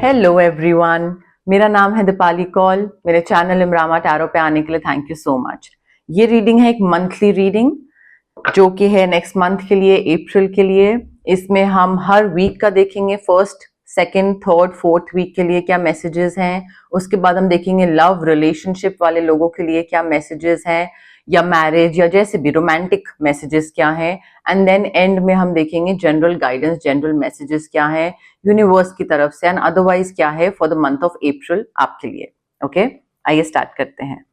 Hello everyone, मेरा नाम है दीपाली कौल। मेरे चैनल इमरामा टैरो पे आने के लिए थैंक यू सो मच। ये रीडिंग है एक मंथली रीडिंग जो कि है नेक्स्ट मंथ के लिए, अप्रैल के लिए। इसमें हम हर वीक का देखेंगे, first second third fourth week के लिए क्या मैसेजेस हैं। उसके बाद हम देखेंगे लव रिलेशनशिप वाले लोगों के लिए क्या मैसेजेस हैं, या मैरिज या जैसे भी रोमांटिक मैसेजेस क्या हैं। एंड देन एंड में हम देखेंगे जनरल गाइडेंस, जनरल मैसेजेस क्या है यूनिवर्स की तरफ से, एंड अदरवाइज क्या है for the month of April आपके लिए। ओके, आइए स्टार्ट करते हैं।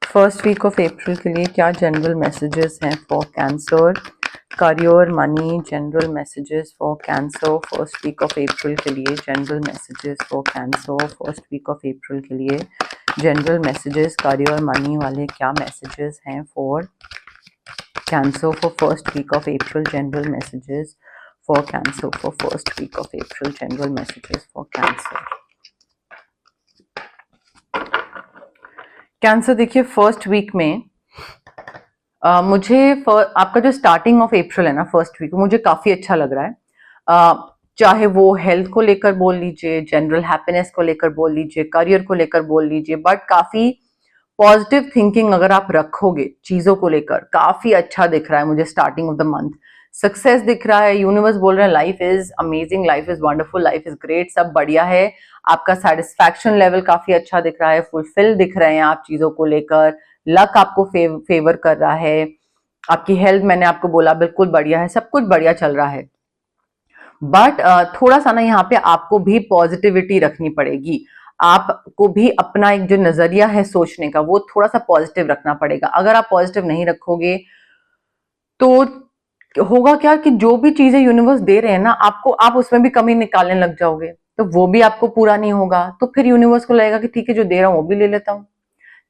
फर्स्ट वीक ऑफ अप्रैल के लिए क्या जनरल मैसेजेस हैं for cancer, career, money, general messages for cancer first week of April के लिए। General messages for cancer first week of April के लिए। जनरल मैसेजेस करियर मनी वाले क्या मैसेजेस हैं for cancer for first week of April. General messages for cancer for first week of April. General messages for cancer. Cancer देखिए first week में मुझे आपका जो स्टार्टिंग ऑफ अप्रैल है ना, फर्स्ट वीक मुझे काफी अच्छा लग रहा है। चाहे वो हेल्थ को लेकर बोल लीजिए, जनरल हैप्पीनेस को लेकर बोल लीजिए, करियर को लेकर बोल लीजिए, बट काफी पॉजिटिव थिंकिंग अगर आप रखोगे चीजों को लेकर, काफी अच्छा दिख रहा है मुझे starting of the month. Success दिख रहा है, यूनिवर्स बोल रहे हैं life is amazing, life is wonderful, life is great, सब बढ़िया है। आपका सेटिस्फैक्शन लेवल काफी अच्छा दिख रहा है, फुलफिल दिख रहे हैं आप चीजों को लेकर, लक आपको फेवर कर रहा है। आपकी हेल्थ मैंने आपको बोला बिल्कुल बढ़िया है, सब कुछ बढ़िया चल रहा है। बट थोड़ा सा ना यहाँ पे आपको भी पॉजिटिविटी रखनी पड़ेगी। आपको भी अपना एक जो नजरिया है सोचने का वो थोड़ा सा पॉजिटिव रखना पड़ेगा। अगर आप पॉजिटिव नहीं रखोगे तो होगा क्या कि जो भी चीजें यूनिवर्स दे रहे हैं ना आपको, आप उसमें भी कमी निकालने लग जाओगे, तो वो भी आपको पूरा नहीं होगा। तो फिर यूनिवर्स को लगेगा कि ठीक है जो दे रहा हूं वो भी ले लेता हूँ।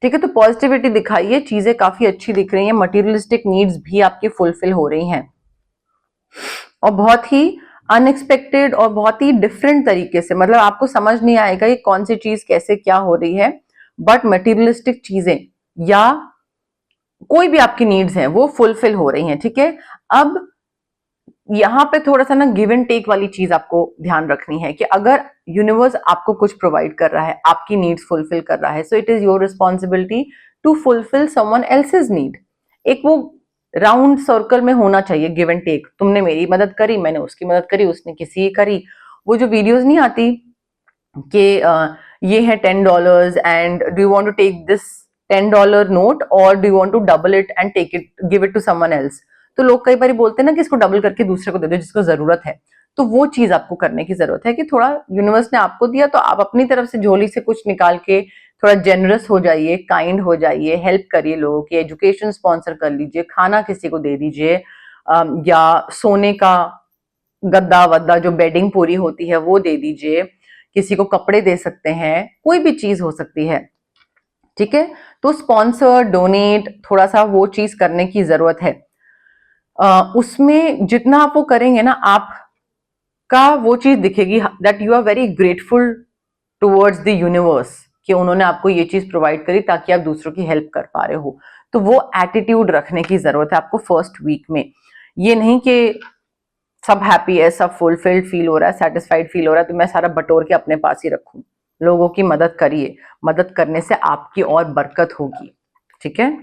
ठीक है, तो पॉजिटिविटी दिखाइए, चीजें काफी अच्छी दिख रही हैं, मटेरियलिस्टिक नीड्स भी आपकी फुलफिल हो रही हैं, और बहुत ही अनएक्सपेक्टेड और बहुत ही डिफरेंट तरीके से। मतलब आपको समझ नहीं आएगा ये कौन सी चीज कैसे क्या हो रही है, बट मटेरियलिस्टिक चीजें या कोई भी आपकी नीड्स हैं वो फुलफिल हो रही हैं। ठीक है, अब यहाँ पे थोड़ा सा ना गिव एंड टेक वाली चीज आपको ध्यान रखनी है कि अगर यूनिवर्स आपको कुछ प्रोवाइड कर रहा है, आपकी नीड्स फुलफिल कर रहा है, so it is your responsibility to fulfil someone else's need. एक वो राउंड सर्कल में होना चाहिए गिव एंड टेक। तुमने मेरी मदद करी, मैंने उसकी मदद करी, उसने किसी की करी। वो जो वीडियोस नहीं आती कि ये है $10 and do you want to take this $10 note और do you want to double it and take it give it to someone else. तो लोग कई बार बोलते हैं ना कि इसको डबल करके दूसरे को दे दो जिसको जरूरत है। तो वो चीज आपको करने की जरूरत है कि थोड़ा यूनिवर्स ने आपको दिया तो आप अपनी तरफ से झोली से कुछ निकाल के थोड़ा जेनरस हो जाइए, काइंड हो जाइए, हेल्प करिए लोगों की, एजुकेशन स्पॉन्सर कर लीजिए, खाना किसी को दे दीजिए, या सोने का गद्दा वद्दा जो बेडिंग पूरी होती है वो दे दीजिए, किसी को कपड़े दे सकते हैं, कोई भी चीज हो सकती है। ठीक है, तो स्पॉन्सर डोनेट थोड़ा सा वो चीज करने की जरूरत है। उसमें जितना आप वो करेंगे ना आपका वो चीज दिखेगी that you are very grateful towards the universe कि उन्होंने आपको ये चीज प्रोवाइड करी ताकि आप दूसरों की हेल्प कर पा रहे हो। तो वो एटीट्यूड रखने की जरूरत है आपको फर्स्ट वीक में। ये नहीं कि सब हैप्पी है, सब फुलफिल्ड फील हो रहा है, सेटिस्फाइड फील हो रहा है तो मैं सारा बटोर के अपने पास ही रखूं। लोगों की मदद करिए, मदद करने से आपकी और बरकत होगी। ठीक है,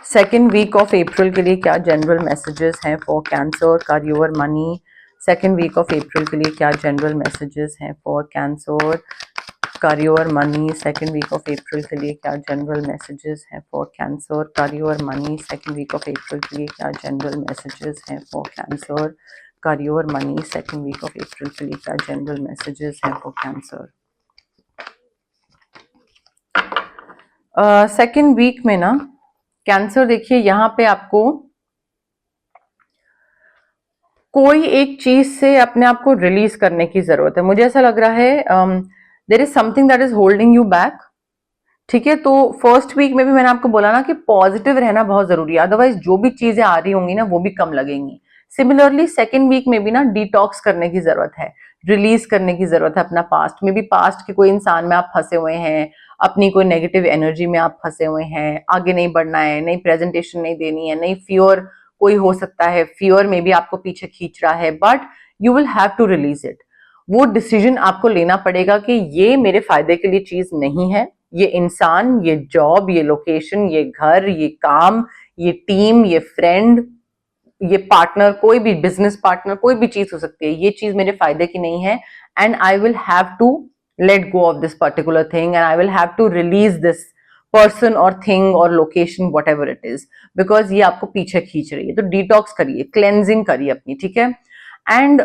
सेकेंड वीक ऑफ अप्रैल के लिए क्या जनरल मैसेजेस हैं for cancer, career, money. Second week of April के लिए क्या जनरल मैसेजेस हैं for cancer, career, money. Second week of April के लिए क्या जनरल मैसेजेस हैं for cancer, career, money. Second week of April के लिए क्या जनरल मैसेजेस हैं for cancer, career, money. Second week of April के लिए क्या जनरल मैसेजेस हैं फॉर कैंसर। सेकेंड वीक में ना कैंसर देखिए यहाँ पे आपको कोई एक चीज से अपने आप को रिलीज करने की जरूरत है। मुझे ऐसा लग रहा है there is something that is holding you back. ठीक है, तो फर्स्ट वीक में भी मैंने आपको बोला ना कि पॉजिटिव रहना बहुत जरूरी है, अदरवाइज जो भी चीजें आ रही होंगी ना वो भी कम लगेंगी। सिमिलरली सेकेंड वीक में भी ना डिटॉक्स करने की जरूरत है, रिलीज करने की जरूरत है अपना पास्ट में भी। पास्ट के कोई इंसान में आप फंसे हुए हैं, अपनी कोई नेगेटिव एनर्जी में आप फंसे हुए हैं, आगे नहीं बढ़ना है, नई प्रेजेंटेशन नहीं देनी है, नई फियर कोई हो सकता है, फियर में भी आपको पीछे खींच रहा है, but you will have to release it. वो डिसीजन आपको लेना पड़ेगा कि ये मेरे फायदे के लिए चीज नहीं है, ये इंसान, ये जॉब, ये लोकेशन, ये घर, ये काम, ये टीम, ये फ्रेंड, ये पार्टनर, कोई भी बिजनेस पार्टनर, कोई भी चीज हो सकती है, ये चीज मेरे फायदे की नहीं है, and I will have to let go of this particular thing and I will have to release this person or thing or location whatever it is, because ये आपको पीछे खींच रही है। तो डिटॉक्स करिए, क्लेंजिंग करिए अपनी, ठीक है। एंड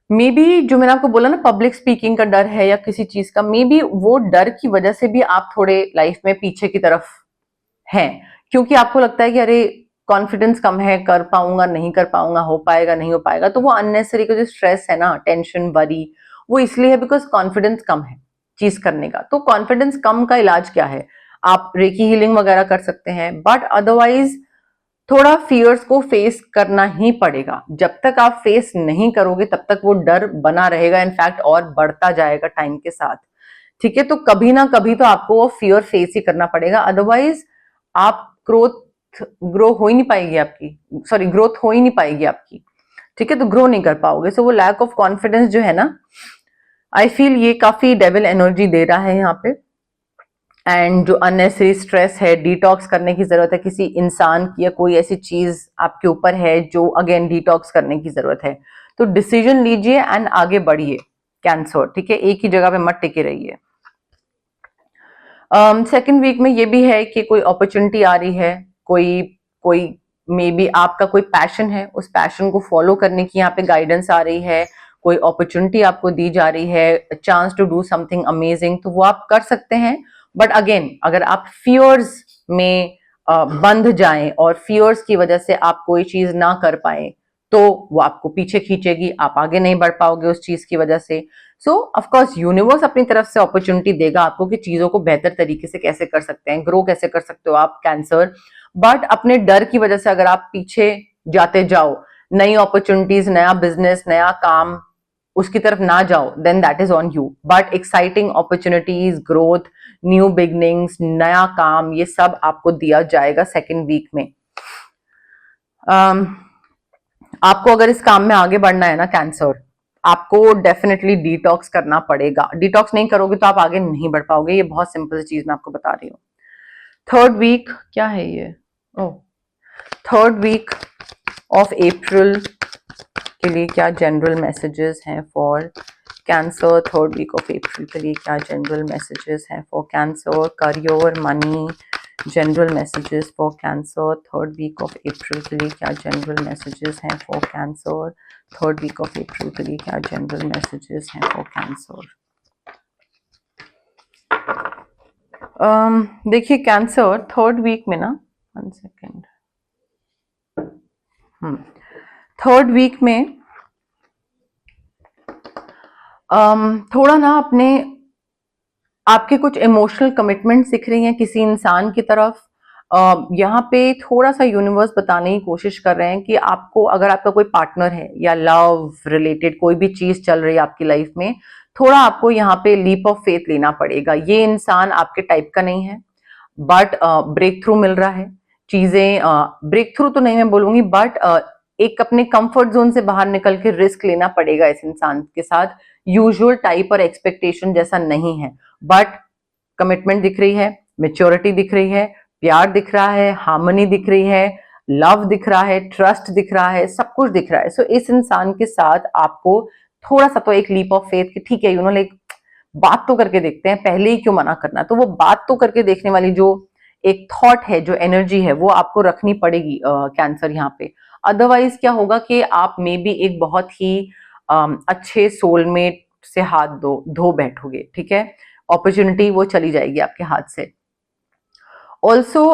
मे बी जो मैंने आपको बोला ना पब्लिक स्पीकिंग का डर है या किसी चीज का, मे बी वो डर की वजह से भी आप थोड़े लाइफ में पीछे की तरफ हैं, क्योंकि आपको लगता है कि अरे कॉन्फिडेंस कम है, कर पाऊंगा नहीं कर पाऊंगा, हो पाएगा नहीं हो पाएगा। तो वो अननेसेसरी का जो स्ट्रेस है ना, टेंशन, वरी, वो इसलिए है बिकॉज कॉन्फिडेंस कम है चीज करने का। तो कॉन्फिडेंस कम का इलाज क्या है? आप रेकी हीलिंग वगैरह कर सकते हैं, बट अदरवाइज थोड़ा फियर्स को फेस करना ही पड़ेगा। जब तक आप फेस नहीं करोगे तब तक वो डर बना रहेगा, इनफैक्ट और बढ़ता जाएगा टाइम के साथ, ठीक है। तो कभी ना कभी तो आपको वो फियर फेस ही करना पड़ेगा, अदरवाइज आप ग्रो हो ही नहीं पाएगी आपकी, सॉरी ग्रोथ हो ही नहीं पाएगी आपकी, ठीक है। तो ग्रो नहीं कर पाओगे। सो वो लैक ऑफ कॉन्फिडेंस जो है ना, आई फील ये काफी डेविल एनर्जी दे रहा है यहाँ पे। एंड जो अननेसेसरी स्ट्रेस है, डिटॉक्स करने की जरूरत है किसी इंसान की या कोई ऐसी चीज आपके ऊपर है जो अगेन डिटॉक्स करने की जरूरत है। तो डिसीजन लीजिए एंड आगे बढ़िए कैंसर, ठीक है। एक ही जगह पे मत टिके रहिए। सेकेंड वीक में ये भी है कि कोई अपॉर्चुनिटी आ रही है, कोई कोई मे बी आपका कोई पैशन है, उस पैशन को फॉलो करने की यहाँ पे गाइडेंस आ रही है, कोई अपॉर्चुनिटी आपको दी जा रही है, chance to do something amazing, तो वो आप कर सकते हैं। बट अगेन अगर आप फियर्स में बंध जाएं और फियर्स की वजह से आप कोई चीज ना कर पाए तो वो आपको पीछे खींचेगी, आप आगे नहीं बढ़ पाओगे उस चीज की वजह से। सो ऑफकोर्स यूनिवर्स अपनी तरफ से अपॉर्चुनिटी देगा आपको कि चीजों को बेहतर तरीके से कैसे कर सकते हैं, ग्रो कैसे कर सकते हो आप कैंसर। बट अपने डर की वजह से अगर आप पीछे जाते जाओ, नई अपॉर्चुनिटीज, नया बिजनेस, नया काम, उसकी तरफ ना जाओ, then that is on you. But exciting opportunities, growth, new beginnings, नया काम, ये सब आपको दिया जाएगा सेकेंड वीक में। आपको अगर इस काम में आगे बढ़ना है ना कैंसर, आपको डेफिनेटली डिटॉक्स करना पड़ेगा। डिटॉक्स नहीं करोगे तो आप आगे नहीं बढ़ पाओगे, ये बहुत सिंपल चीज मैं आपको बता रही हूँ। थर्ड वीक क्या है ये? Oh, third week of April के लिए क्या जनरल मैसेजेस हैं for cancer? Third week of April के लिए क्या जनरल मैसेजेस हैं for cancer? Career, money, general messages for cancer third week of April के लिए क्या जनरल मैसेजेस हैं for cancer? Third week of April के लिए क्या जनरल मैसेजेस हैं फॉर कैंसर? देखिए कैंसर थर्ड वीक में ना, 1 सेकेंड, थर्ड वीक में थोड़ा ना अपने आपके कुछ इमोशनल कमिटमेंट्स दिख रही हैं किसी इंसान की तरफ। यहाँ पे थोड़ा सा यूनिवर्स बताने की कोशिश कर रहे हैं कि आपको, अगर आपका कोई पार्टनर है या लव रिलेटेड कोई भी चीज चल रही है आपकी लाइफ में, थोड़ा आपको यहाँ पे लीप ऑफ फेथ लेना पड़ेगा। ये इंसान आपके टाइप का नहीं है, बट ब्रेक थ्रू मिल रहा है, चीजें ब्रेक थ्रू तो नहीं मैं बोलूंगी, बट एक अपने कंफर्ट जोन से बाहर निकल के रिस्क लेना पड़ेगा इस इंसान के साथ। यूजुअल टाइप और एक्सपेक्टेशन जैसा नहीं है, बट कमिटमेंट दिख रही है, मेच्योरिटी दिख रही है, प्यार दिख रहा है, हार्मनी दिख रही है, लव दिख रहा है, ट्रस्ट दिख रहा है, सब कुछ दिख रहा है। सो इस इंसान के साथ आपको थोड़ा सा तो एक लीप ऑफ फेथ कि ठीक है, यू नो लाइक बात तो करके देखते हैं, पहले ही क्यों मना करना। तो वो बात तो करके देखने वाली जो एक थॉट है, जो एनर्जी है, वो आपको रखनी पड़ेगी कैंसर यहाँ पे। अदरवाइज क्या होगा कि आप मे बी एक बहुत ही अच्छे सोलमेट से हाथ धो बैठोगे, ठीक है। अपॉर्चुनिटी वो चली जाएगी आपके हाथ से। ऑल्सो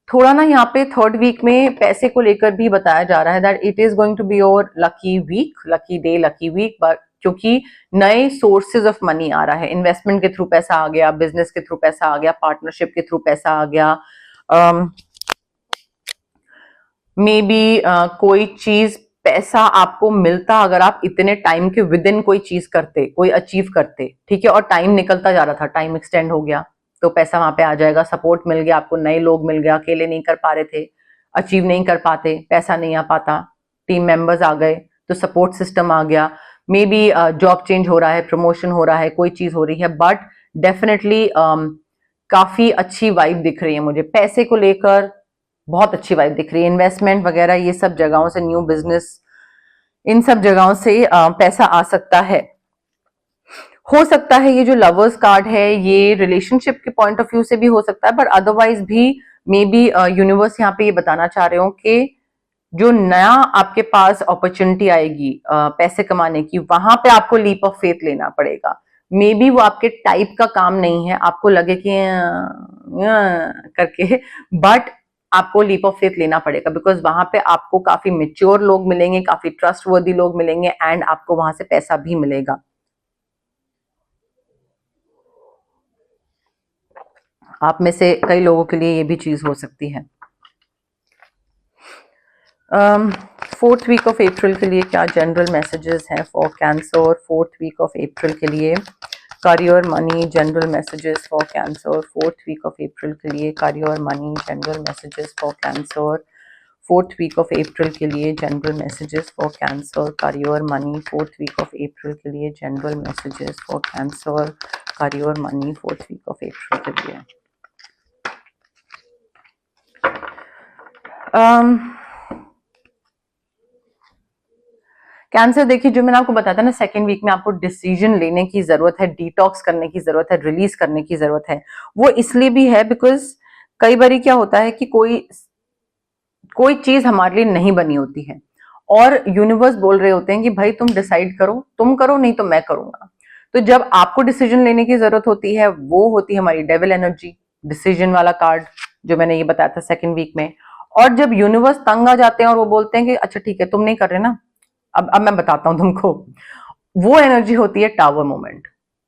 थोड़ा ना यहाँ पे थर्ड वीक में पैसे को लेकर भी बताया जा रहा है that it is going to be your lucky week, lucky day, lucky week, but क्योंकि नए सोर्सेज ऑफ मनी आ रहा है, इन्वेस्टमेंट के थ्रू पैसा आ गया, बिजनेस के थ्रू पैसा आ गया, पार्टनरशिप के थ्रू पैसा आ गया, मे बी कोई चीज पैसा आपको मिलता अगर आप इतने टाइम के विद इन कोई चीज करते, कोई अचीव करते, ठीक है, और टाइम निकलता जा रहा था, टाइम एक्सटेंड हो गया तो पैसा वहां पे आ जाएगा, सपोर्ट मिल गया आपको, नए लोग मिल गया, अकेले नहीं कर पा रहे थे, अचीव नहीं कर पाते, पैसा नहीं आ पाता, टीम मेंबर्स आ गए तो सपोर्ट सिस्टम आ गया, मे बी जॉब चेंज हो रहा है, प्रमोशन हो रहा है, कोई चीज हो रही है, बट डेफिनेटली काफी अच्छी वाइब दिख रही है मुझे। पैसे को लेकर बहुत अच्छी वाइब दिख रही है, इन्वेस्टमेंट वगैरह ये सब जगहों से, न्यू बिजनेस, इन सब जगहों से पैसा आ सकता है। हो सकता है ये जो लवर्स कार्ड है ये रिलेशनशिप के पॉइंट ऑफ व्यू से भी हो सकता है, बट अदरवाइज भी मे बी यूनिवर्स यहाँ पे ये बताना चाह रहे हो कि जो नया आपके पास अपॉर्चुनिटी आएगी पैसे कमाने की, वहां पे आपको लीप ऑफ फेथ लेना पड़ेगा। मे बी वो आपके टाइप का काम नहीं है, आपको लगे कि करके, बट आपको लीप ऑफ फेथ लेना पड़ेगा, बिकॉज वहां पे आपको काफी मेच्योर लोग मिलेंगे, काफी ट्रस्टवर्दी लोग मिलेंगे, एंड आपको वहां से पैसा भी मिलेगा। आप में से कई लोगों के लिए ये भी चीज हो सकती है। 4th वीक ऑफ अप्रैल के लिए क्या जनरल मैसेजेस हैं for cancer? 4th week of April के लिए career money general messages for cancer. 4th week of April के लिए career money general messages for cancer. 4th week of April के लिए general messages for cancer career money. 4th week of April के लिए general messages for cancer career money. 4th week of April के लिए cancer, देखिए जो मैंने आपको बताया था ना, 2nd वीक में आपको डिसीजन लेने की जरूरत है, डिटॉक्स करने की जरूरत है, रिलीज करने की जरूरत है। वो इसलिए भी है बिकॉज कई बार क्या होता है कि कोई चीज हमारे लिए नहीं बनी होती है और यूनिवर्स बोल रहे होते हैं कि भाई तुम डिसाइड करो, तुम करो नहीं तो मैं करूंगा। तो जब आपको डिसीजन लेने की जरूरत होती है वो होती है हमारी डेविल एनर्जी, डिसीजन वाला कार्ड जो मैंने ये बताया था 2nd वीक में। और जब यूनिवर्स तंग आ जाते हैं और वो बोलते हैं कि अच्छा ठीक है तुम नहीं कर रहे ना, अब मैं बताता हूं तुमको, वो एनर्जी होती है टावर मोमेंट।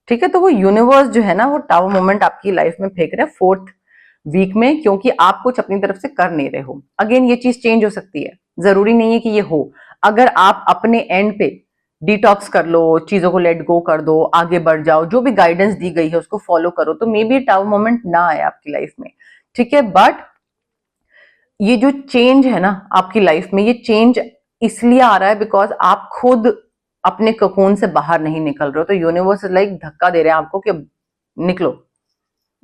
ठीक है, तो वो यूनिवर्स जो है ना वो टावर मोमेंट आपकी लाइफ में फेंक रहे हैं 4th वीक में, क्योंकि आप कुछ अपनी तरफ से कर नहीं रहे हो। अगेन ये चीज चेंज हो सकती है, जरूरी नहीं है कि ये हो। अगर आप अपने एंड पे डिटॉक्स कर लो, चीजों को लेट गो कर दो, आगे बढ़ जाओ, जो भी गाइडेंस दी गई है उसको फॉलो करो, तो मे बी टावर मोमेंट ना आए आपकी लाइफ में। ठीक है, बट ये जो चेंज है ना आपकी लाइफ में, ये चेंज इसलिए आ रहा है बिकॉज आप खुद अपने ककून से बाहर नहीं निकल रहे हो। तो यूनिवर्स लाइक धक्का दे रहे हैं आपको कि निकलो,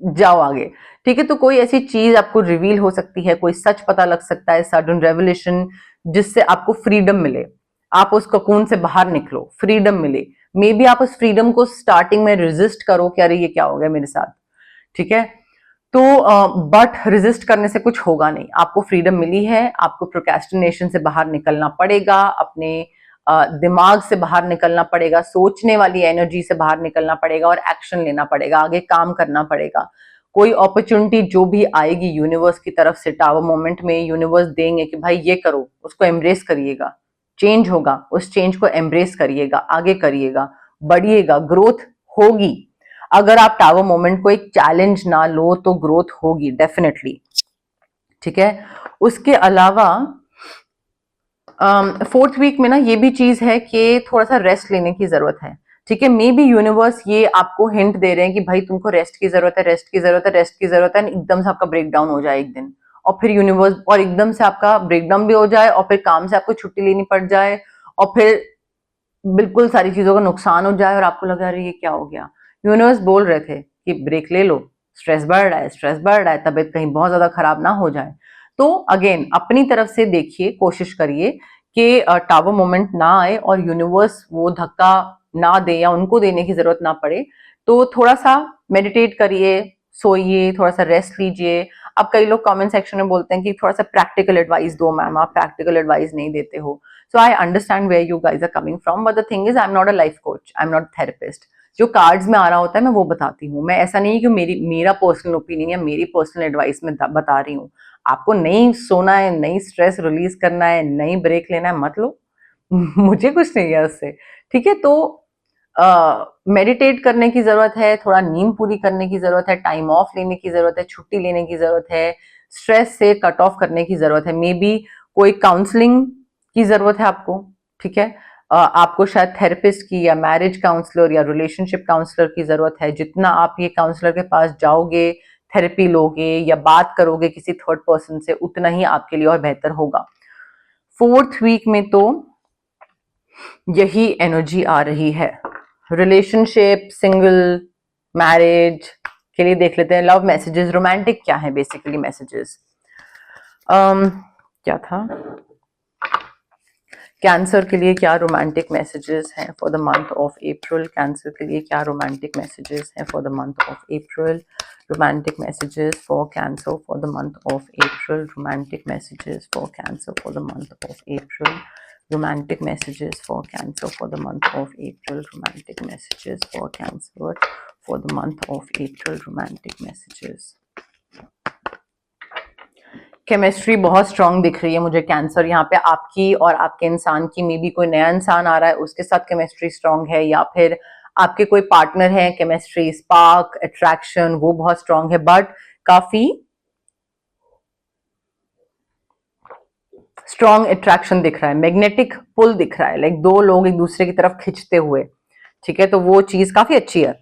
जाओ आगे। ठीक है, तो कोई ऐसी चीज आपको रिवील हो सकती है, कोई सच पता लग सकता है, सडन रेवलेशन, जिससे आपको फ्रीडम मिले, आप उस ककून से बाहर निकलो, फ्रीडम मिले। मे बी आप उस फ्रीडम को स्टार्टिंग में रेजिस्ट करो कि अरे ये क्या हो गया मेरे साथ। ठीक है, तो बट रेजिस्ट करने से कुछ होगा नहीं, आपको फ्रीडम मिली है, आपको प्रोक्रेस्टिनेशन से बाहर निकलना पड़ेगा, अपने दिमाग से बाहर निकलना पड़ेगा, सोचने वाली एनर्जी से बाहर निकलना पड़ेगा और एक्शन लेना पड़ेगा, आगे काम करना पड़ेगा। कोई अपॉर्चुनिटी जो भी आएगी यूनिवर्स की तरफ से टावर मोमेंट में, यूनिवर्स देंगे कि भाई ये करो, उसको एम्ब्रेस करिएगा, चेंज होगा, उस चेंज को एम्ब्रेस करिएगा, आगे करिएगा, बढ़िएगा, ग्रोथ होगी। अगर आप टावर मोमेंट को एक चैलेंज ना लो तो ग्रोथ होगी डेफिनेटली। ठीक है, उसके अलावा 4th वीक में ना ये भी चीज है कि थोड़ा सा रेस्ट लेने की जरूरत है। ठीक है, मे बी यूनिवर्स ये आपको हिंट दे रहे हैं कि भाई तुमको रेस्ट की जरूरत है, रेस्ट की जरूरत है, रेस्ट की जरूरत है, एकदम से आपका ब्रेकडाउन हो जाए एक दिन, और फिर यूनिवर्स, और एकदम से आपका ब्रेकडाउन भी हो जाए, और फिर काम से आपको छुट्टी लेनी पड़ जाए, और फिर बिल्कुल सारी चीजों का नुकसान हो जाए और आपको लगा रही ये क्या हो गया। यूनिवर्स बोल रहे थे कि ब्रेक ले लो, स्ट्रेस बढ़ रहा है, स्ट्रेस बढ़ रहा है, तबीयत कहीं बहुत ज्यादा खराब ना हो जाए। तो अगेन अपनी तरफ से देखिए, कोशिश करिए कि टावर मोमेंट ना आए और यूनिवर्स वो धक्का ना दे या उनको देने की जरूरत ना पड़े। तो थोड़ा सा मेडिटेट करिए, सोइए, थोड़ा सा रेस्ट लीजिए। अब कई लोग कमेंट सेक्शन में बोलते हैं कि थोड़ा सा प्रैक्टिकल एडवाइस दो मैम, आप प्रैक्टिकल एडवाइस नहीं देते हो। So I understand where you guys are coming from, but the thing is I'm not a life coach, I'm not a therapist. जो कार्ड्स में आ रहा होता है मैं वो बताती हूँ। मैं ऐसा नहीं है कि मेरा पर्सनल ओपिनियन या मेरी पर्सनल एडवाइस में बता रही हूँ। आपको नहीं सोना है, नहीं स्ट्रेस रिलीज करना है, नहीं ब्रेक लेना है, मत लो। मुझे कुछ नहीं है उससे। ठीक है, तो मेडिटेट करने की जरूरत है, थोड़ा नींद पूरी करने की जरूरत है, टाइम ऑफ लेने की जरूरत है, छुट्टी लेने की जरूरत है, स्ट्रेस से कट ऑफ करने की जरूरत है। मे बी कोई काउंसलिंग की जरूरत है आपको। ठीक है, आपको शायद थेरेपिस्ट की या मैरिज काउंसलर या रिलेशनशिप काउंसलर की जरूरत है। जितना आप ये काउंसलर के पास जाओगे, थेरेपी लोगे या बात करोगे किसी थर्ड पर्सन से, उतना ही आपके लिए और बेहतर होगा। 4th वीक में तो यही एनर्जी आ रही है। रिलेशनशिप, सिंगल, मैरिज के लिए देख लेते हैं। लव मैसेजेस, रोमांटिक क्या है बेसिकली मैसेजेस। क्या था कैंसर के लिए, क्या रोमांटिक मैसेजेस हैं for the month of April. Cancer के लिए क्या रोमांटिक मैसेजेस हैं for the month of April. Romantic messages for cancer for the month of April. Romantic messages for cancer for the month of April. romantic messages for cancer for the month of April. Romantic messages for cancer for the month of April. Romantic messages. Chemistry बहुत strong दिख रही है मुझे cancer, यहाँ पे आपकी और आपके इंसान की, मे बी कोई नया इंसान आ रहा है उसके साथ केमिस्ट्री स्ट्रांग है, या फिर आपके कोई पार्टनर है, केमिस्ट्री, स्पार्क, अट्रैक्शन वो बहुत स्ट्रांग है, बट काफी स्ट्रॉन्ग अट्रैक्शन दिख रहा है, मैग्नेटिक पुल दिख रहा है, लाइक दो लोग एक दूसरे की तरफ खिंचते हुए, ठीक है, तो वो चीज काफी अच्छी है।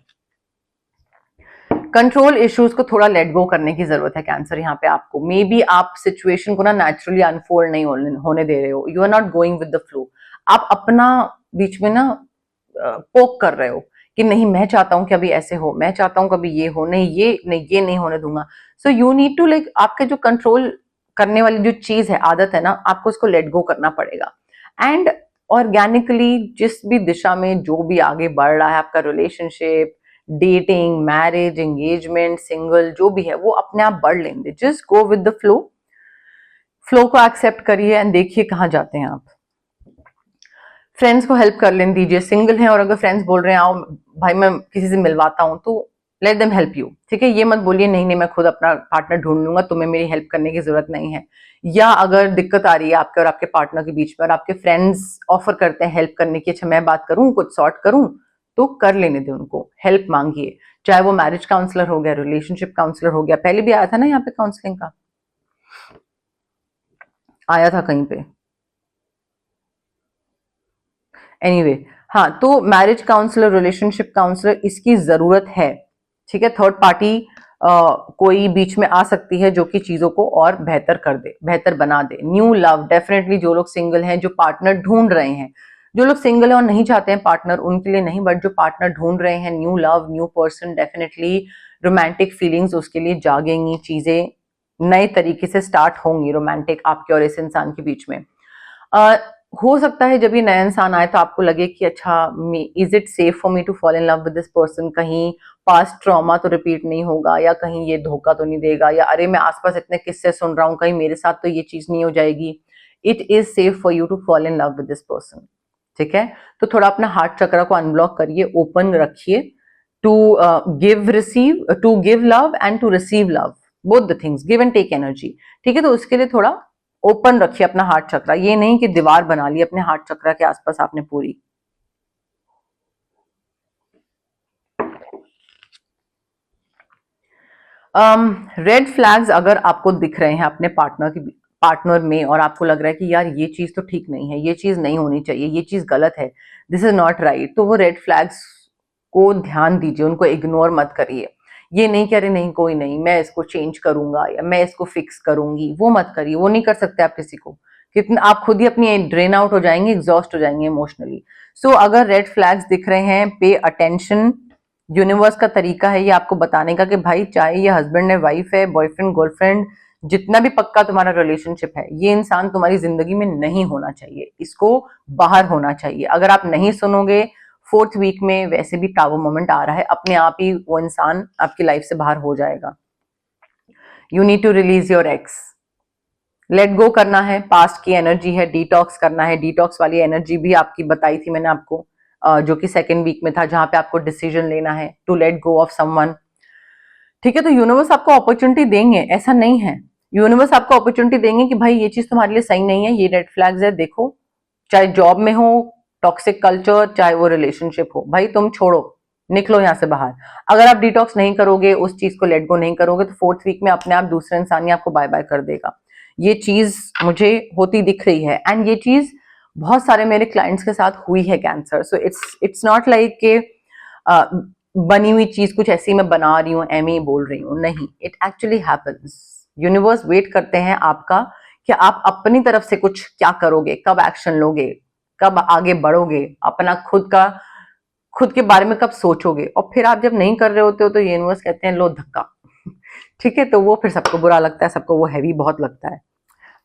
कंट्रोल इश्यूज को थोड़ा लेट गो करने की जरूरत है कैंसर यहाँ पे आपको। मे बी आप सिचुएशन को ना नेचुरली अनफोल्ड नहीं होने दे रहे हो, you are not going with the flow, आप अपना बीच में ना पोक कर रहे हो कि नहीं मैं चाहता हूं कि अभी ऐसे हो, मैं चाहता हूं कभी ये हो, नहीं ये नहीं होने दूंगा। So you need to like आपके जो कंट्रोल करने वाली जो चीज है, आदत है ना, आपको उसको लेट गो करना पड़ेगा। एंड ऑर्गेनिकली जिस भी दिशा में जो भी आगे बढ़ रहा है आपका relationship, dating, marriage, engagement, single, जो भी है वो अपने आप बढ़ लेंगे। Just go with the flow, flow को एक्सेप्ट करिए एंड देखिए कहाँ जाते हैं आप। फ्रेंड्स को हेल्प कर लेने दीजिए, सिंगल हैं और अगर फ्रेंड्स बोल रहे हैं आओ भाई मैं किसी से मिलवाता हूं, तो लेट देम हेल्प यू, ठीक है। ये मत बोलिए नहीं नहीं मैं खुद अपना पार्टनर ढूंढ लूंगा, तुम्हें मेरी हेल्प करने की जरूरत नहीं है। या अगर दिक्कत आ रही है आपके और आपके पार्टनर के बीच में और आपके फ्रेंड्स ऑफर करते हैं हेल्प करने की, अच्छा मैं बात करूं, कुछ सॉर्ट करूं, तो कर लेने दे उनको, हेल्प मांगिए। चाहे वो मैरिज काउंसलर हो गया, रिलेशनशिप काउंसलर हो गया, पहले भी आया था ना यहाँ पे काउंसलिंग का, आया था कहीं पे, एनीवे हाँ, तो मैरिज काउंसलर, रिलेशनशिप काउंसलर इसकी जरूरत है, ठीक है। थर्ड पार्टी कोई बीच में आ सकती है जो कि चीजों को और बेहतर कर दे, बेहतर बना दे। न्यू लव, डेफिनेटली जो लोग सिंगल हैं, जो पार्टनर ढूंढ रहे हैं, जो लोग सिंगल है और नहीं चाहते हैं पार्टनर, उनके लिए नहीं, बट जो पार्टनर ढूंढ रहे हैं, new love, new person, definitely romantic feelings उसके लिए जागेंगी, चीजें नए तरीके से स्टार्ट होंगी रोमांटिक आपके और इस इंसान के बीच में। हो सकता है जब ये नया इंसान आए तो आपको लगे कि अच्छा is it safe for me to fall in love with this person, कहीं पास्ट ट्रॉमा तो रिपीट नहीं होगा, या कहीं ये धोखा तो नहीं देगा, या अरे मैं आसपास इतने किस्से सुन रहा हूँ कहीं मेरे साथ तो ये चीज नहीं हो जाएगी। It is safe for you to fall in love with this person, ठीक है। तो थोड़ा अपना हार्ट चक्र को अनब्लॉक करिए, ओपन रखिए to give receive, to give love and to receive love, both the things, give and take energy, ठीक है। तो उसके लिए थोड़ा ओपन रखिए अपना हार्ट चक्र, ये नहीं कि दीवार बना ली अपने हार्ट चक्र के आसपास आपने पूरी। रेड फ्लैग्स अगर आपको दिख रहे हैं अपने पार्टनर में और आपको लग रहा है कि यार ये चीज तो ठीक नहीं है, ये चीज नहीं होनी चाहिए, ये चीज गलत है, दिस इज नॉट राइट, तो वो रेड फ्लैग्स को ध्यान दीजिए, उनको इग्नोर मत करिए। ये नहीं कह रहे नहीं कोई नहीं मैं इसको चेंज करूंगा या मैं इसको फिक्स करूंगी, वो मत करिए, वो नहीं कर सकते आप किसी को, कितना आप खुद ही अपनी ड्रेन आउट हो जाएंगे, एग्जॉस्ट हो जाएंगे इमोशनली। सो अगर रेड फ्लैग्स दिख रहे हैं, पे अटेंशन। यूनिवर्स का तरीका है ये आपको बताने का कि भाई चाहे ये हस्बैंड है, वाइफ है, बॉयफ्रेंड, गर्लफ्रेंड, जितना भी पक्का तुम्हारा रिलेशनशिप है, ये इंसान तुम्हारी जिंदगी में नहीं होना चाहिए, इसको बाहर होना चाहिए। अगर आप नहीं सुनोगे, 4th वीक में वैसे भी टावर मोमेंट आ रहा है, अपने आप ही वो इंसान आपकी लाइफ से बाहर हो जाएगा। You need to release your ex, let go करना है, पास्ट की एनर्जी है, डिटॉक्स करना है। डिटॉक्स वाली एनर्जी भी आपकी बताई थी मैंने आपको, जो कि 2nd वीक में था, जहां पे आपको डिसीजन लेना है to let go of someone, ठीक है। तो यूनिवर्स आपको अपॉर्चुनिटी देंगे, ऐसा नहीं है, यूनिवर्स आपको अपॉर्चुनिटी देंगे कि भाई ये चीज तुम्हारे लिए सही नहीं है, ये रेड फ्लैग्स है, देखो, चाहे जॉब में हो, टॉक्सिक कल्चर, चाहे वो रिलेशनशिप हो, भाई तुम छोड़ो, निकलो यहाँ से बाहर। अगर आप डिटॉक्स नहीं करोगे, उस चीज को लेट गो नहीं करोगे, तो 4th वीक में अपने आप दूसरा इंसान ही आपको बाय बाय कर देगा। ये चीज मुझे होती दिख रही है, एंड ये चीज बहुत सारे मेरे क्लाइंट्स के साथ हुई है cancer. So it's not like के बनी हुई चीज कुछ ऐसी मैं बना रही हूँ, एम बोल रही हूँ, नहीं, it actually happens. Universe wait करते हैं आपका कि आप अपनी तरफ से कुछ क्या करोगे, कब एक्शन लोगे, कब आगे बढ़ोगे, अपना खुद के बारे में कब सोचोगे। और फिर आप जब नहीं कर रहे होते हो तो यूनिवर्स कहते हैं लो धक्का। ठीक है, तो वो फिर सबको बुरा लगता है, सबको वो हैवी बहुत लगता है।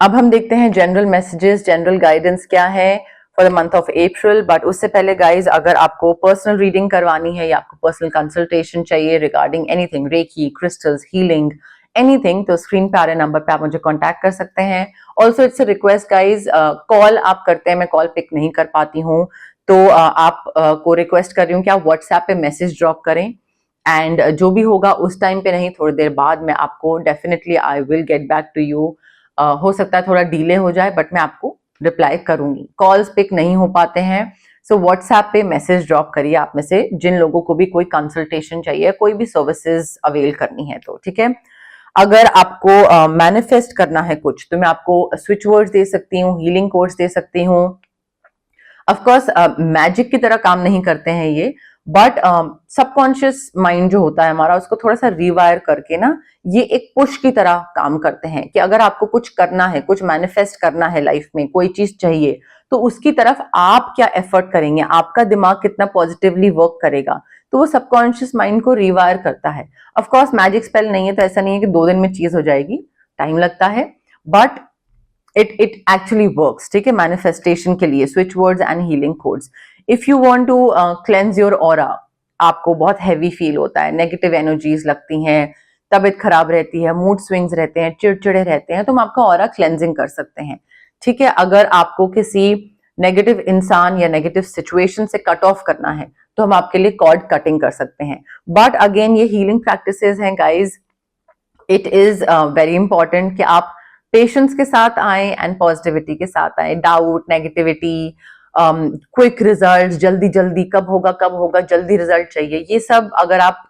अब हम देखते हैं जनरल मैसेजेस, जनरल गाइडेंस क्या है for the month of April. But उससे पहले गाइज, अगर आपको पर्सनल रीडिंग करवानी है या आपको पर्सनल कंसल्टेशन चाहिए regarding anything, reiki, crystals, healing, anything, तो स्क्रीन पे आ रहे नंबर पे आप मुझे कांटेक्ट कर सकते हैं। Also it's a request guys, call आप करते हैं, मैं कॉल पिक नहीं कर पाती हूँ, तो आप को रिक्वेस्ट कर रही हूँ कि आप व्हाट्सएप पे मैसेज ड्रॉप करें, एंड जो भी होगा उस टाइम पे नहीं, थोड़ी देर बाद मैं आपको definitely I will get back to you. हो सकता है थोड़ा डिले हो जाए, बट मैं आपको रिप्लाई करूंगी। कॉल्स पिक नहीं हो पाते हैं, सो व्हाट्सएप पे मैसेज ड्रॉप करिए आप में से जिन लोगों को भी कोई कंसल्टेशन चाहिए, कोई भी सर्विसेज अवेल करनी है तो। ठीक है, अगर आपको मैनिफेस्ट करना है कुछ, तो मैं आपको स्विच वर्ड्स दे सकती हूँ, हीलिंग कोर्स दे सकती हूँ। ऑफकोर्स मैजिक की तरह काम नहीं करते हैं ये, बट सबकॉन्शियस माइंड जो होता है हमारा, उसको थोड़ा सा रिवायर करके ना, ये एक पुश की तरह काम करते हैं कि अगर आपको कुछ करना है, कुछ मैनिफेस्ट करना है लाइफ में, कोई चीज चाहिए, तो उसकी तरफ आप क्या एफर्ट करेंगे, आपका दिमाग कितना पॉजिटिवली वर्क करेगा, तो वो सबकॉन्शियस माइंड को रिवायर करता है। ऑफकोर्स मैजिक स्पेल नहीं है, तो ऐसा नहीं है कि 2 दिन में चीज हो जाएगी, टाइम लगता है, बट इट एक्चुअली वर्क्स। ठीक है, मैनिफेस्टेशन के लिए switch words and healing codes. If you want to cleanse your aura, आपको बहुत हैवी फील होता है, नेगेटिव एनर्जीज लगती हैं, तबीयत खराब रहती है, मूड स्विंग्स रहते हैं, चिड़चिड़े रहते हैं, तो हम आपका ऑरा क्लेंजिंग कर सकते हैं। ठीक है, अगर आपको किसी नेगेटिव इंसान या नेगेटिव सिचुएशन से कट ऑफ करना है, तो हम आपके लिए कॉर्ड कटिंग कर सकते हैं। बट अगेन ये हीलिंग प्रैक्टिसेस हैं guys, it is very important कि आप पेशेंस के साथ आए एंड पॉजिटिविटी के साथ आए। डाउट, नेगेटिविटी, क्विक रिजल्ट, जल्दी जल्दी कब होगा, जल्दी रिजल्ट चाहिए, ये सब अगर आप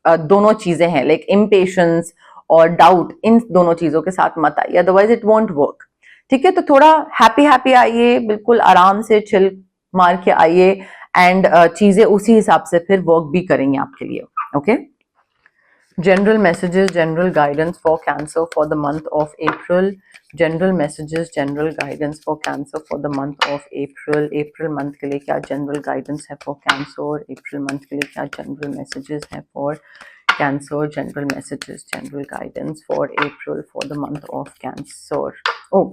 दोनों चीजें हैं, लाइक इम्पेशंस और डाउट, इन दोनों चीजों के साथ मत आइए, अदरवाइज इट वोंट वर्क। ठीक है, तो थोड़ा हैप्पी आइए, बिल्कुल आराम से चिल मार के आइए, एंड चीजें उसी हिसाब से फिर वर्क भी करेंगे आपके लिए। Okay, general messages, general guidance for Cancer for the month of April. General messages, general guidance for Cancer for the month of April. April month के लिए क्या general guidance है for Cancer? April month के लिए क्या general messages है for Cancer? General messages, general guidance for April for the month of Cancer. Oh,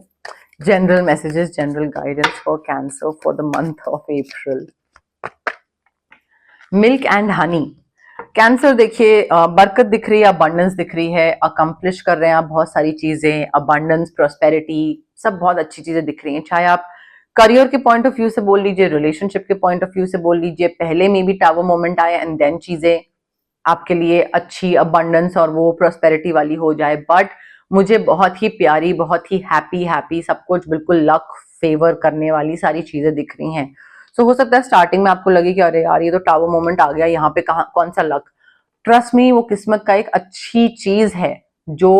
general messages, general guidance for Cancer for the month of April. Milk and honey. Cancer देखिए, बरकत दिख रही है, abundance दिख रही है, accomplish कर रहे हैं आप बहुत सारी चीजें, अबंडेंस, प्रोस्पेरिटी, सब बहुत अच्छी चीजें दिख रही हैं। चाहे आप करियर के पॉइंट ऑफ व्यू से बोल लीजिए, रिलेशनशिप के पॉइंट ऑफ व्यू से बोल लीजिए, पहले में भी टावर मोमेंट आए एंड देन चीजें आपके लिए अच्छी अबंडेंस और वो प्रोस्पेरिटी वाली हो जाए। बट मुझे बहुत ही प्यारी, बहुत ही हैप्पी सब कुछ बिल्कुल लक फेवर करने वाली सारी चीजें दिख रही हैं। सो हो सकता है स्टार्टिंग में आपको लगे कि अरे यार ये तो टावर मोमेंट आ गया, यहाँ पे कहाँ कौन सा लक। ट्रस्ट मी, वो किस्मत का एक अच्छी चीज है जो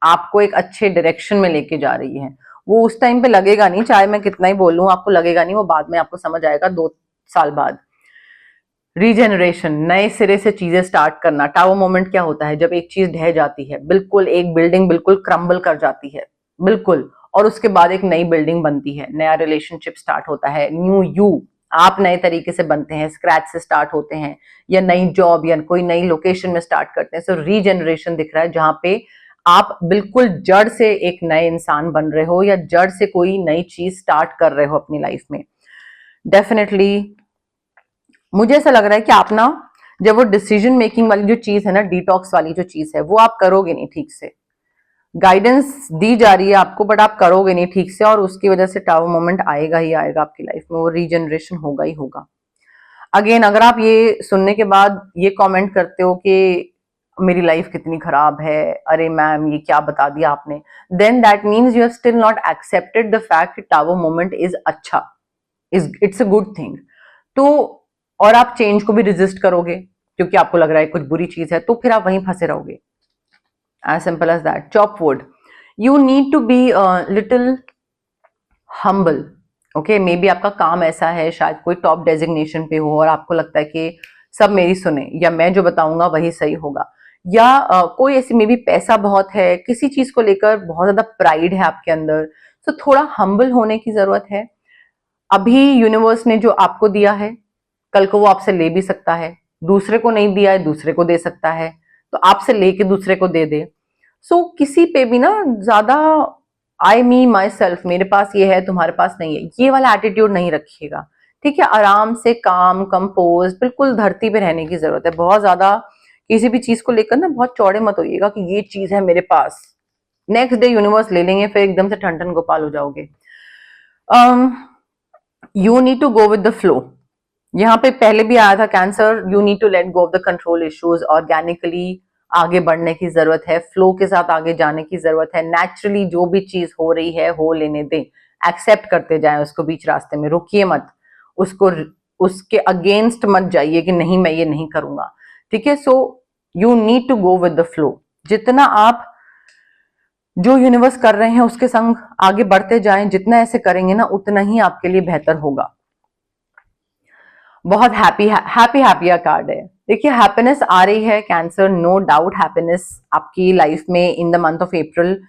आपको एक अच्छे डायरेक्शन में लेके जा रही है। वो उस टाइम पे लगेगा नहीं, चाहे मैं कितना ही बोलूं आपको लगेगा नहीं, वो बाद में आपको समझ आएगा 2 साल बाद। रीजेनरेशन, नए सिरे से चीजें स्टार्ट करना। टावर मोमेंट क्या होता है, जब एक चीज ढह जाती है, बिल्कुल एक बिल्डिंग बिल्कुल क्रम्बल कर जाती है, बिल्कुल, और उसके बाद एक नई बिल्डिंग बनती है, नया रिलेशनशिप स्टार्ट होता है, न्यू यू, आप नए तरीके से बनते हैं, स्क्रैच से स्टार्ट होते हैं, या नई जॉब या कोई नई लोकेशन में स्टार्ट करते हैं। सो रीजेनरेशन दिख रहा है, जहां पे आप बिल्कुल जड़ से एक नए इंसान बन रहे हो, या जड़ से कोई नई चीज स्टार्ट कर रहे हो अपनी लाइफ में। डेफिनेटली मुझे ऐसा लग रहा है कि आप ना, जब वो डिसीजन मेकिंग वाली जो चीज है ना, डिटॉक्स वाली जो चीज है, वो आप करोगे नहीं ठीक से। गाइडेंस दी जा रही है आपको, बट आप करोगे नहीं ठीक से, और उसकी वजह से टावर मोमेंट आएगा ही आएगा आपकी लाइफ में, वो रीजनरेशन होगा ही होगा। अगेन, अगर आप ये सुनने के बाद ये कमेंट करते हो कि मेरी लाइफ कितनी खराब है, अरे मैम ये क्या बता दिया आपने, then that means you have still not accepted the fact tower moment is अच्छा, इट्स अ गुड थिंग। तो और आप चेंज को भी रेजिस्ट करोगे क्योंकि आपको लग रहा है कुछ बुरी चीज है, तो फिर आप वहीं फंसे रहोगे। As simple as that. Chop wood, you need to be little humble. Okay, maybe आपका काम ऐसा है, शायद कोई टॉप डेजिग्नेशन पे हो और आपको लगता है कि सब मेरी सुने, या मैं जो बताऊंगा वही सही होगा। या कोई ऐसी मे बी पैसा बहुत है, किसी चीज को लेकर बहुत ज्यादा प्राइड है आपके अंदर, तो थोड़ा हम्बल होने की जरूरत है। अभी यूनिवर्स ने जो आपको दिया है, कल को वो आपसे ले भी सकता है, दूसरे को नहीं दिया है दूसरे को दे सकता है, तो आपसे लेके दूसरे को दे दे। सो किसी पे भी ना ज्यादा आई मी माई सेल्फ, मेरे पास ये है तुम्हारे पास नहीं है, ये वाला एटीट्यूड नहीं रखिएगा। ठीक है, आराम से काम कंपोज बिल्कुल धरती पे रहने की जरूरत है। बहुत ज्यादा किसी भी चीज को लेकर ना बहुत चौड़े मत होइएगा कि ये चीज है मेरे पास, नेक्स्ट डे यूनिवर्स ले लेंगे, फिर एकदम से ठन ठन गोपाल हो जाओगे। You need to go with the flow. यहाँ पे पहले भी आया था cancer, you need to let go of the control issues, organically आगे बढ़ने की जरूरत है, फ्लो के साथ आगे जाने की जरूरत है। नेचुरली जो भी चीज हो रही है हो लेने दें, एक्सेप्ट करते जाएं उसको, बीच रास्ते में रुकिए मत, उसको उसके अगेंस्ट मत जाइए कि नहीं मैं ये नहीं करूंगा। ठीक है, so you need to go with the flow. जितना आप जो यूनिवर्स कर रहे हैं उसके संग आगे बढ़ते जाएं, जितना ऐसे करेंगे ना उतना ही आपके लिए बेहतर होगा। बहुत हैप्पी हैप्पी हैप्पी कार्ड है। देखिए हैप्पीनेस आ रही है कैंसर, नो डाउट हैप्पीनेस आपकी लाइफ में in the month of April.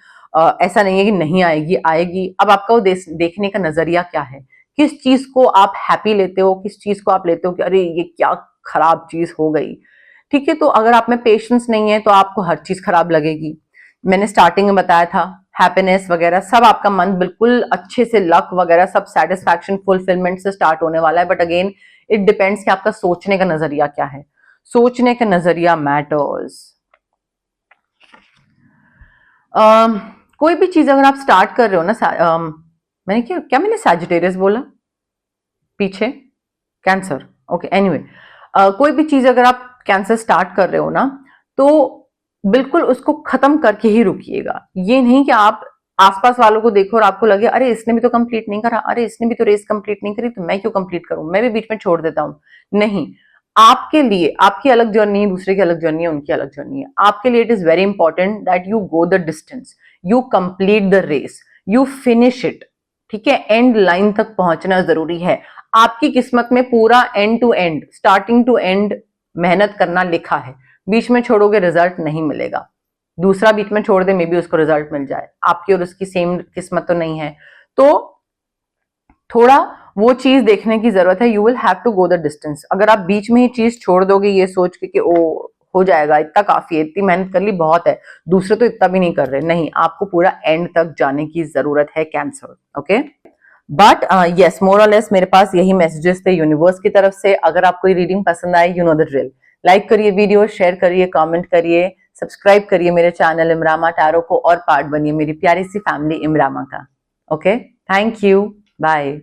ऐसा नहीं है कि नहीं आएगी, आएगी। अब आपका वो देखने का नजरिया क्या है, किस चीज को आप हैप्पी लेते हो, किस चीज को आप लेते हो कि अरे ये क्या खराब चीज हो गई। ठीक है, तो अगर आप में पेशेंस नहीं है तो आपको हर चीज खराब लगेगी। मैंने स्टार्टिंग में बताया था हैप्पीनेस वगैरह सब आपका मंथ बिल्कुल अच्छे से, लक वगैरह सब सेटिस्फैक्शन फुलफिलमेंट से स्टार्ट होने वाला है। बट अगेन इट डिपेंड्स कि आपका सोचने का नजरिया क्या है, सोचने का नजरिया मैटर्स। कोई भी चीज अगर आप स्टार्ट कर रहे हो ना, मैंने मैंने सैजिटेरियस बोला पीछे, कैंसर, ओके एनीवे, कोई भी चीज अगर आप कैंसर स्टार्ट कर रहे हो ना, तो बिल्कुल उसको खत्म करके ही रुकिएगा। ये नहीं कि आप आसपास वालों को देखो और आपको लगे अरे इसने भी तो कंप्लीट नहीं करा, अरे इसने भी तो रेस कंप्लीट नहीं करी, तो मैं क्यों कंप्लीट करूं, मैं भी बीच में छोड़ देता हूं। नहीं, आपके लिए आपकी अलग जर्नी है, दूसरे की अलग जर्नी है, उनकी अलग जर्नी है। आपके लिए it is very important that you go the distance, you complete the race, you finish it. ठीक है, एंड लाइन तक पहुंचना जरूरी है। आपकी किस्मत में पूरा end to end, starting to end मेहनत करना लिखा है। बीच में छोड़ोगे रिजल्ट नहीं मिलेगा। दूसरा बीच में छोड़ दे, मे बी उसको रिजल्ट मिल जाए, आपकी और उसकी सेम किस्मत तो नहीं है। तो थोड़ा वो चीज देखने की जरूरत है। You will have to go the distance. अगर आप बीच में ही चीज छोड़ दोगे ये सोच के कि ओ हो जाएगा, इतना काफी है, इतनी मेहनत कर ली बहुत है, दूसरे तो इतना भी नहीं कर रहे, नहीं, आपको पूरा एंड तक जाने की जरूरत है कैंसर। ओके, बट यस, मोर और लेस मेरे पास यही मैसेजेस थे यूनिवर्स की तरफ से। अगर आपको ये रीडिंग पसंद आए, you know the drill, like करिए वीडियो, शेयर करिए, कमेंट करिए, सब्सक्राइब करिए मेरे चैनल इमरामा टैरो को, और पार्ट बनिए मेरी प्यारी सी फैमिली इमरामा का। Okay, thank you, bye.